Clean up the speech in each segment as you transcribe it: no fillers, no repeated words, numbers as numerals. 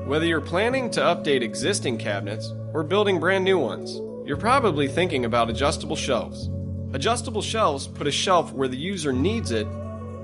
Whether you're planning to update existing cabinets or building brand new ones, you're probably thinking about adjustable shelves. Adjustable shelves put a shelf where the user needs it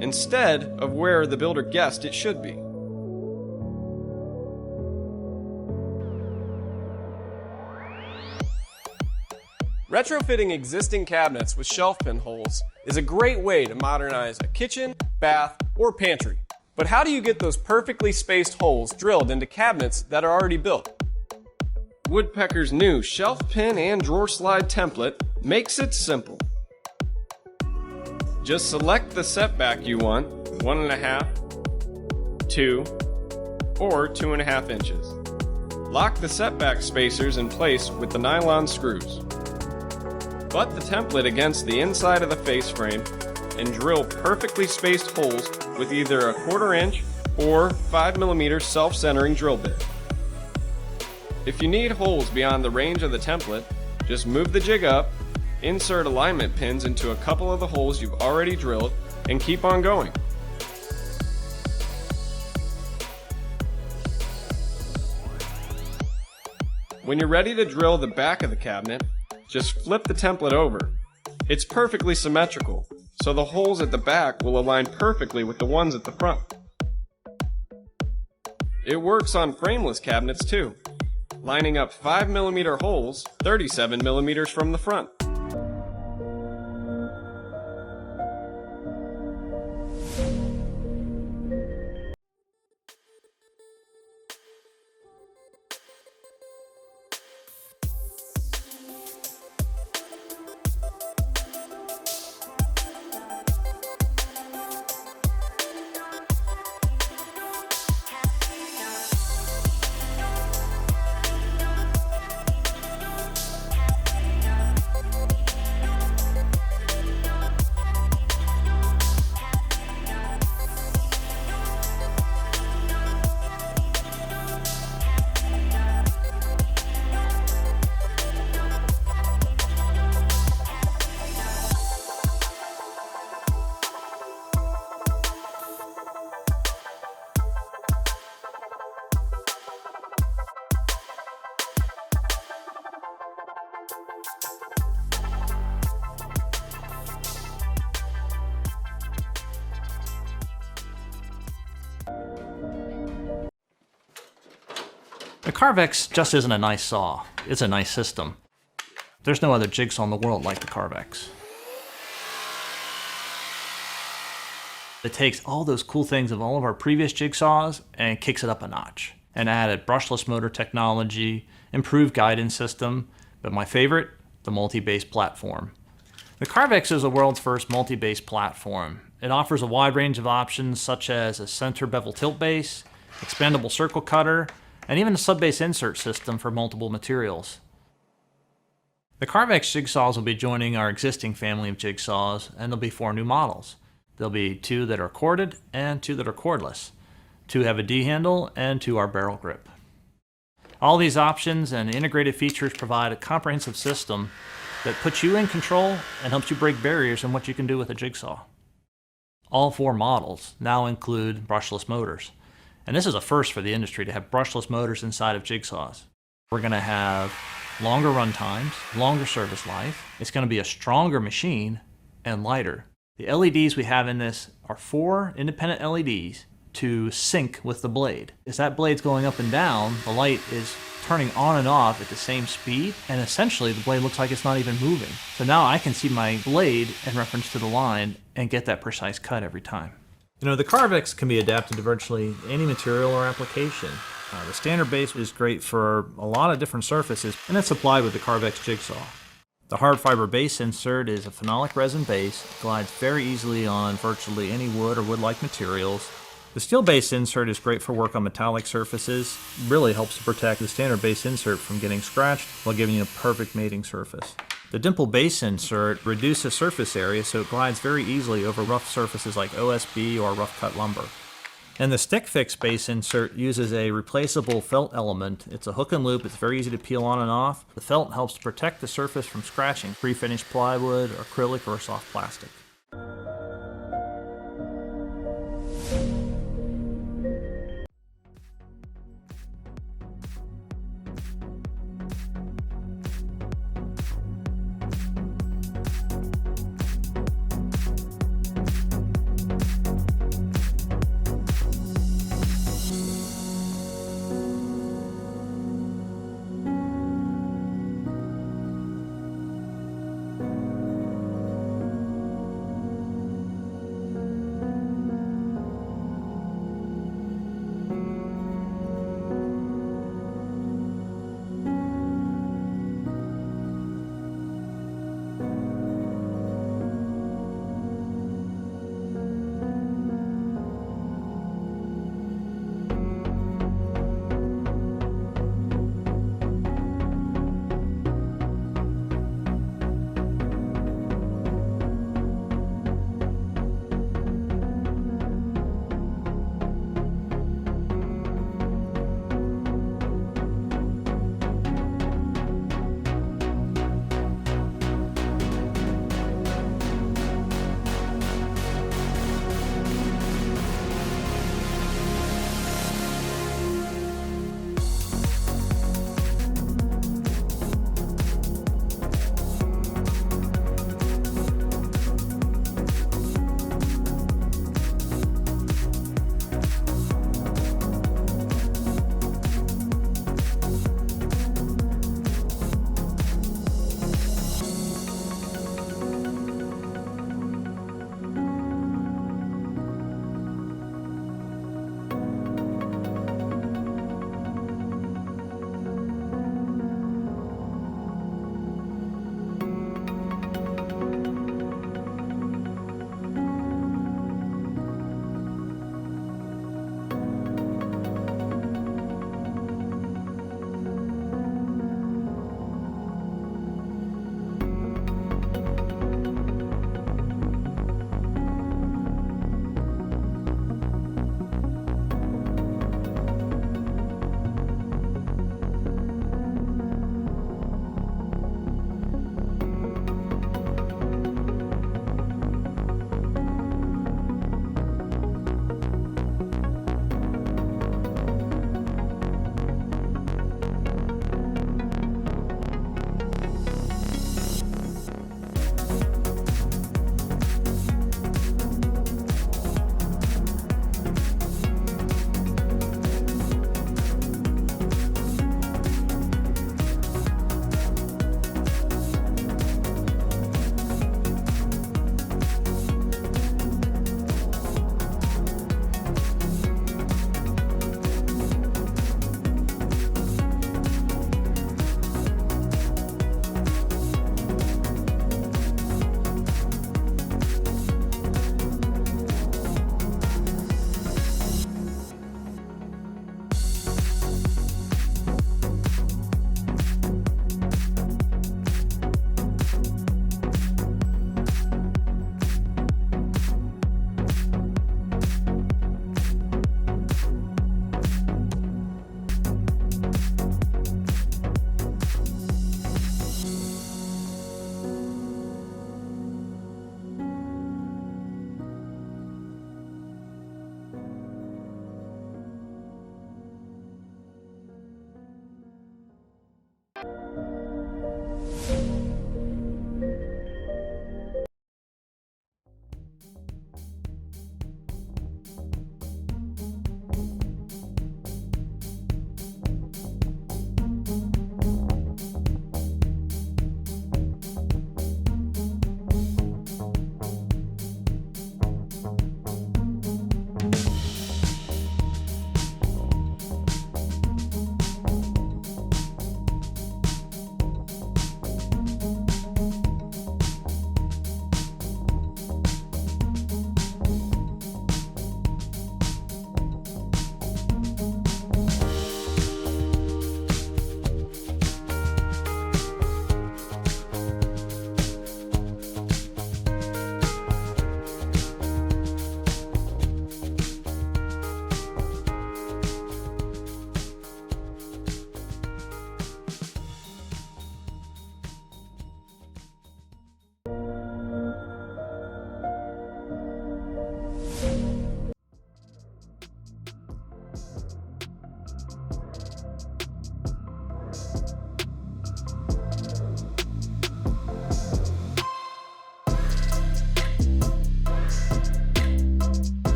instead of where the builder guessed it should be. Retrofitting existing cabinets with shelf pin holes is a great way to modernize a kitchen, bath, or pantry. But how do you get those perfectly spaced holes drilled into cabinets that are already built? Woodpecker's new shelf pin and drawer slide template makes it simple. Just select the setback you want, 1.5, 2, or 2.5 inches. Lock the setback spacers in place with the nylon screws. Butt the template against the inside of the face frame and drill perfectly spaced holes with either a 1/4 inch or 5mm self-centering drill bit. If you need holes beyond the range of the template, just move the jig up, insert alignment pins into a couple of the holes you've already drilled, and keep on going. When you're ready to drill the back of the cabinet, just flip the template over. It's perfectly symmetrical, so the holes at the back will align perfectly with the ones at the front. It works on frameless cabinets too, lining up 5mm holes 37mm from the front. The Carvex just isn't a nice saw, it's a nice system. There's no other jigsaw in the world like the Carvex. It takes all those cool things of all of our previous jigsaws and kicks it up a notch. And added brushless motor technology, improved guidance system, but my favorite, the multi-base platform. The Carvex is the world's first multi-base platform. It offers a wide range of options such as a center bevel tilt base, expandable circle cutter, and even a sub-base insert system for multiple materials. The Carvex jigsaws will be joining our existing family of jigsaws, and there'll be 4 new models. There'll be 2 that are corded and 2 that are cordless. 2 have a D-handle and 2 are barrel grip. All these options and integrated features provide a comprehensive system that puts you in control and helps you break barriers in what you can do with a jigsaw. All 4 models now include brushless motors. And this is a first for the industry to have brushless motors inside of jigsaws. We're going to have longer run times, longer service life. It's going to be a stronger machine and lighter. The LEDs we have in this are 4 independent LEDs to sync with the blade. As that blade's going up and down, the light is turning on and off at the same speed, and essentially the blade looks like it's not even moving. So now I can see my blade in reference to the line and get that precise cut every time. You know, the Carvex can be adapted to virtually any material or application. The standard base is great for a lot of different surfaces, and it's supplied with the Carvex jigsaw. The hard fiber base insert is a phenolic resin base. It glides very easily on virtually any wood or wood-like materials. The steel base insert is great for work on metallic surfaces. It really helps to protect the standard base insert from getting scratched while giving you a perfect mating surface. The dimple base insert reduces surface area so it glides very easily over rough surfaces like OSB or rough cut lumber. And the stick fix base insert uses a replaceable felt element. It's a hook and loop, it's very easy to peel on and off. The felt helps to protect the surface from scratching pre-finished plywood, acrylic, or soft plastic.